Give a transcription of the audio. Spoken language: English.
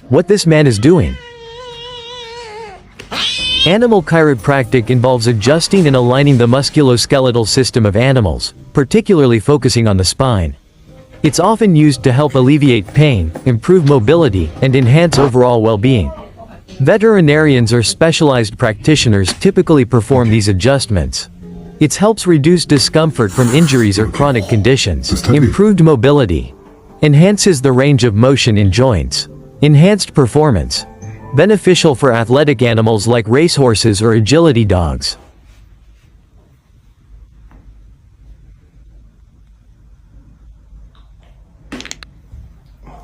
what this man is doing. Animal chiropractic involves adjusting and aligning the musculoskeletal system of animals, particularly focusing on the spine. It's often used to help alleviate pain, improve mobility, and enhance overall well-being. Veterinarians or specialized practitioners typically perform these adjustments. It helps reduce discomfort from injuries or chronic conditions, improved mobility, enhances the range of motion in joints, enhanced performance, beneficial for athletic animals like racehorses or agility dogs.